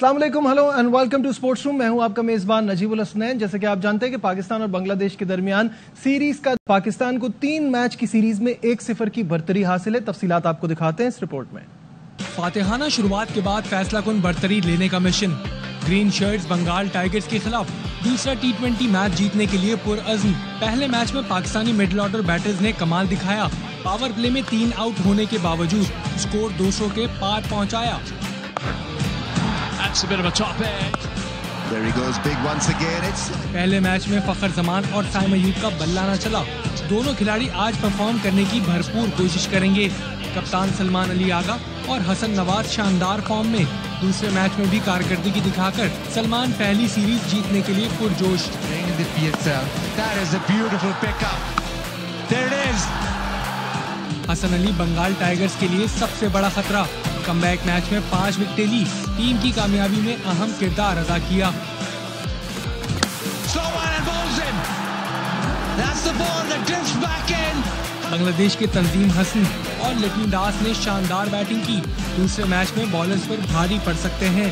अस्सलाम वालेकुम, hello and welcome to sports room. मैं हूं आपका मेजबान नजीबुल हसनैन। जैसे कि आप जानते हैं कि पाकिस्तान और बांग्लादेश के दरमियान सीरीज का पाकिस्तान को 3 मैच की सीरीज में 1-0 की बढ़तरी हासिल है। तफसीलात आपको दिखाते हैं इस रिपोर्ट में। फातिहाना शुरुआत के बाद फैसला कुन बढ़तरी लेने का मिशन। ग्रीन शर्ट्स बंगाल टाइगर्स के खिलाफ दूसरा T20 मैच जीतने के लिए पुरअज़्म। पहले मैच में पाकिस्तानी मिडिल ऑर्डर बैटर्स ने कमाल दिखाया। पावर प्ले में 3 आउट होने के बावजूद स्कोर 200 के पार पहुंचाया। पहले मैच में फखर जमान और साइम अयूब का बल्ला न चला। दोनों खिलाड़ी आज परफॉर्म करने की भरपूर कोशिश करेंगे। कप्तान सलमान अली आगा और हसन नवाज शानदार फॉर्म में। दूसरे मैच में भी कारकर्दगी दिखाकर सलमान पहली सीरीज जीतने के लिए पुरजोश। हसन अली बंगाल टाइगर्स के लिए सबसे बड़ा खतरा। कमबैक मैच में 5 विकेटें ली, टीम की कामयाबी में अहम किरदार अदा किया। बांग्लादेश के तंजीम हसन और लिटन दास ने शानदार बैटिंग की। दूसरे मैच में बॉलर्स पर भारी पड़ सकते हैं।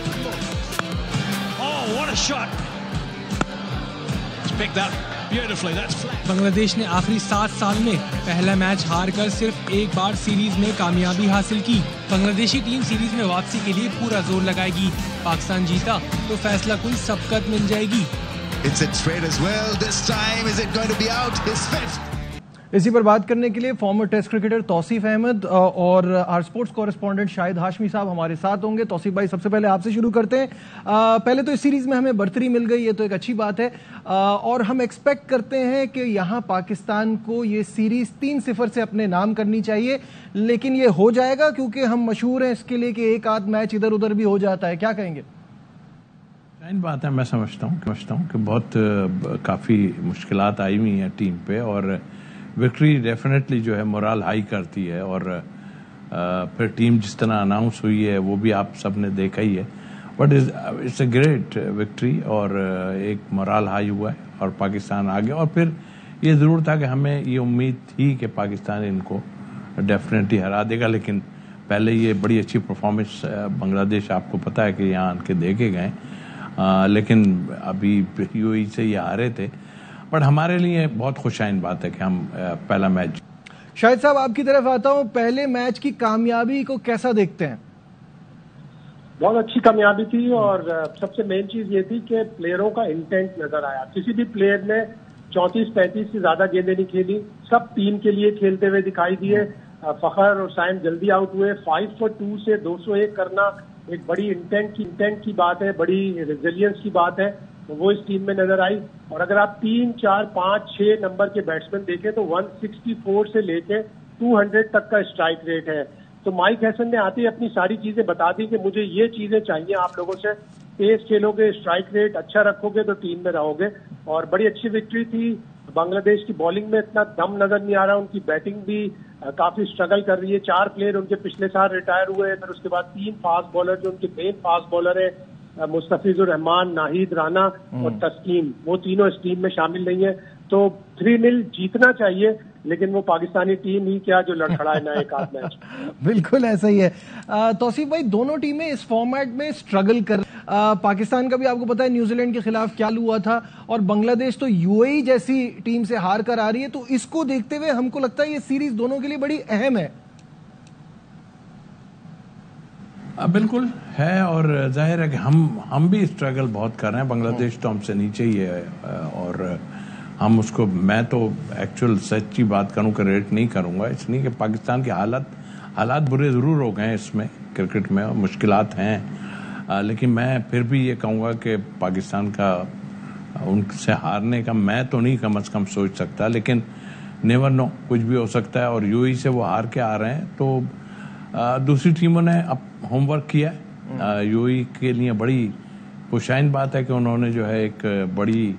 बांग्लादेश ने आखिरी 7 साल में पहला मैच हारकर सिर्फ एक बार सीरीज में कामयाबी हासिल की। बांग्लादेशी टीम सीरीज में वापसी के लिए पूरा जोर लगाएगी। पाकिस्तान जीता तो फैसला कुन सबकत मिल जाएगी। इसी पर बात करने के लिए former test cricketer Tauseef Ahmed और आर स्पोर्ट्स कॉरेस्पॉन्डेंट शाहिद हाशमी साहब हमारे साथ होंगे। तौसीफ भाई, सबसे पहले आपसे शुरू करते हैं। पहले तो इस सीरीज में हमें बढ़तरी मिल गई, ये तो एक अच्छी बात है, और हम एक्सपेक्ट करते हैं कि यहां पाकिस्तान को ये सीरीज 3-0 से अपने नाम करनी चाहिए, लेकिन ये हो जाएगा? क्योंकि हम मशहूर हैं इसके लिए कि एक आध मैच इधर उधर भी हो जाता है। क्या कहेंगे? सही बात है। मैं समझता हूँ कि बहुत काफ़ी मुश्किलात आई हुई हैं टीम पे, और विक्ट्री डेफिनेटली जो है मोरल हाई करती है। और फिर टीम जिस तरह अनाउंस हुई है वो भी आप सब ने देखा ही है। But it's a great victory, और एक मोरल हाई हुआ है और पाकिस्तान आ गया। और फिर ये ज़रूर था कि हमें ये उम्मीद थी कि पाकिस्तान इनको डेफिनेटली हरा देगा, लेकिन पहले ये बड़ी अच्छी परफॉर्मेंस बांग्लादेश, आपको पता है कि यहाँ आके दे के गए, लेकिन अभी यूएई से ये हारे थे। बट हमारे लिए बहुत खुशाइन बात है कि हम पहला मैच। शाहिद साहब, आपकी तरफ आता हूं। पहले मैच की कामयाबी को कैसा देखते हैं? बहुत अच्छी कामयाबी थी, और सबसे मेन चीज ये थी कि प्लेयरों का इंटेंट नजर आया। किसी भी प्लेयर ने 34-35 से ज्यादा गेंदें नहीं खेली, सब टीम के लिए खेलते हुए दिखाई दिए। फखर और साइम जल्दी आउट हुए। 5 for 2 से 201 करना एक बड़ी इंटेंट की बात है, बड़ी रेजिलियंस की बात है, वो इस टीम में नजर आई। और अगर आप 3, 4, 5, 6 नंबर के बैट्समैन देखें तो 164 से लेके 200 तक का स्ट्राइक रेट है। तो माइक हैसन ने आते ही अपनी सारी चीजें बता दी कि मुझे ये चीजें चाहिए आप लोगों से। तेज खेलोगे, स्ट्राइक रेट अच्छा रखोगे तो टीम में रहोगे। और बड़ी अच्छी विक्ट्री थी। बांग्लादेश की बॉलिंग में इतना दम नजर नहीं आ रहा, उनकी बैटिंग भी काफी स्ट्रगल कर रही है। 4 प्लेयर उनके पिछले साल रिटायर हुए, फिर उसके बाद 3 फास्ट बॉलर जो उनके मेन फास्ट बॉलर है, मुस्तफिजुर रहमान, नाहिद राना और तस्कीन, वो तीनों इस टीम में शामिल नहीं है। तो 3-0 जीतना चाहिए, लेकिन वो पाकिस्तानी टीम ही क्या जो लड़खड़ाए ना एक आध मैच। बिल्कुल ऐसा ही है। तौसीफ भाई, दोनों टीमें इस फॉर्मेट में स्ट्रगल कर, पाकिस्तान का भी आपको पता है न्यूजीलैंड के खिलाफ क्या हुआ था, और बांग्लादेश तो यूएई जैसी टीम से हार कर आ रही है। तो इसको देखते हुए हमको लगता है ये सीरीज दोनों के लिए बड़ी अहम है। बिल्कुल है, और जाहिर है कि हम भी स्ट्रगल बहुत कर रहे हैं। बांग्लादेश तो हमसे नीचे ही है, और हम उसको, मैं तो एक्चुअल सच्ची बात करूं कि रेट नहीं करूंगा, इसलिए कि पाकिस्तान के हालात बुरे ज़रूर हो गए हैं इसमें, क्रिकेट में मुश्किलात हैं। लेकिन मैं फिर भी ये कहूँगा कि पाकिस्तान का उनसे हारने का मैं तो नहीं कम अज़ कम सोच सकता, लेकिन नेवर नो, कुछ भी हो सकता है। और यूएई से वो हार के आ रहे हैं, तो दूसरी टीमों ने अब होमवर्क किया है। यूएई के लिए बड़ी खुशाइन बात है कि उन्होंने जो है एक बड़ी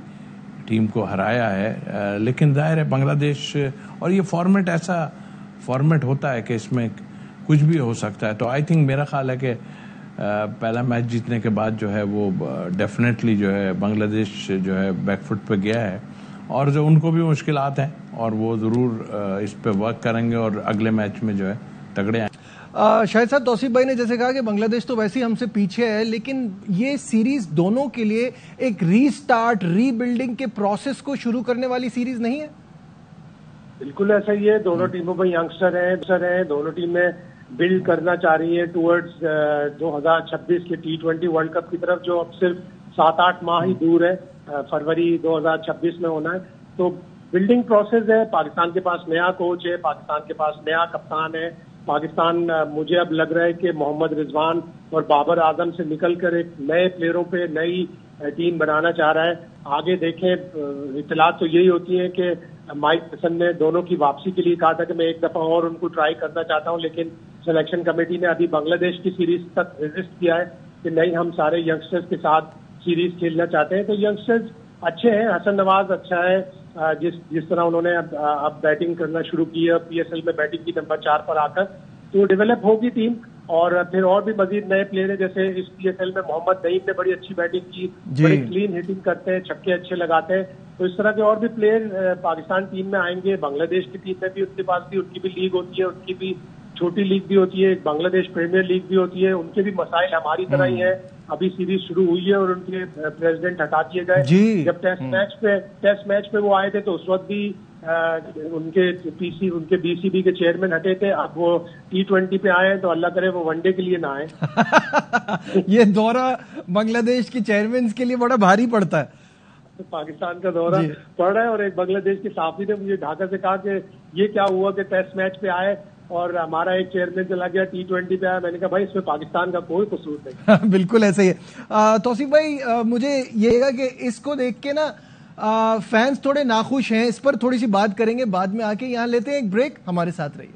टीम को हराया है। लेकिन जाहिर है बांग्लादेश, और ये फॉर्मेट ऐसा फॉर्मेट होता है कि इसमें कुछ भी हो सकता है। तो आई थिंक, मेरा ख्याल है कि पहला मैच जीतने के बाद जो है वो डेफिनेटली जो है बांग्लादेश जो है बैकफुट पे गया है, और जो उनको भी मुश्किलात हैं, और वो ज़रूर इस पे वर्क करेंगे और अगले मैच में जो है तगड़े आए। शायद साहब, तौसीफ भाई ने जैसे कहा कि बांग्लादेश तो वैसे ही हमसे पीछे है, लेकिन ये सीरीज दोनों के लिए एक रीस्टार्ट, रीबिल्डिंग के प्रोसेस को शुरू करने वाली सीरीज नहीं है? बिल्कुल ऐसा ही है। दोनों टीमों में यंगस्टर हैं, दोनों टीमें बिल्ड करना चाह रही है टूवर्ड्स 2026 के T20 वर्ल्ड कप की तरफ, जो अब सिर्फ 7-8 माह ही दूर है। फरवरी 2026 में होना है। तो बिल्डिंग प्रोसेस है। पाकिस्तान के पास नया कोच है, पाकिस्तान के पास नया कप्तान है। पाकिस्तान, मुझे अब लग रहा है कि मोहम्मद रिजवान और बाबर आजम से निकलकर एक नए प्लेयरों पे नई टीम बनाना चाह रहा है। आगे देखें, इतलात तो यही होती है कि माइक टायसन ने दोनों की वापसी के लिए कहा था कि मैं एक दफा और उनको ट्राई करना चाहता हूं, लेकिन सिलेक्शन कमेटी ने अभी बांग्लादेश की सीरीज तक रेजिस्ट किया है कि नहीं, हम सारे यंगस्टर्स के साथ सीरीज खेलना चाहते हैं। तो यंगस्टर्स अच्छे हैं, हसन नवाज अच्छा है, जिस तरह उन्होंने अब बैटिंग करना शुरू की है, PSL में बैटिंग की नंबर 4 पर आकर, तो डेवलप होगी टीम। और फिर और भी मजीद नए प्लेयर हैं, जैसे इस PSL में मोहम्मद नईम ने बड़ी अच्छी बैटिंग की, बड़ी क्लीन हिटिंग करते हैं, छक्के अच्छे लगाते हैं। तो इस तरह के और भी प्लेयर पाकिस्तान टीम में आएंगे। बांग्लादेश की टीम में भी उनके पास भी, उनकी भी लीग होती है, उनकी भी छोटी लीग भी होती है, बांग्लादेश प्रीमियर लीग भी होती है, उनके भी मसाइल हमारी तरह ही है। अभी सीरीज शुरू हुई है और उनके प्रेसिडेंट हटा दिए गए। जब टेस्ट मैच पे वो आए थे तो उस वक्त भी उनके BCB के चेयरमैन हटे थे। अब वो T20 पे आए हैं तो अल्लाह करे वो वनडे के लिए ना आए। ये दौरा बांग्लादेश के चेयरमैन के लिए बड़ा भारी पड़ता है। तो पाकिस्तान का दौरा पड़ रहा है। और एक बांग्लादेश के साथी ने मुझे ढाका से कहा कि ये क्या हुआ कि टेस्ट मैच पे आए और हमारा एक चेयरमैन चला गया, T20 पे आया। मैंने कहा भाई, इसमें पाकिस्तान का कोई कसूर नहीं। बिल्कुल ऐसे ही है। तौसीफ भाई, मुझे ये है कि इसको देख के ना फैंस थोड़े नाखुश हैं, इस पर थोड़ी सी बात करेंगे बाद में आके। यहाँ लेते हैं एक ब्रेक, हमारे साथ रहिए।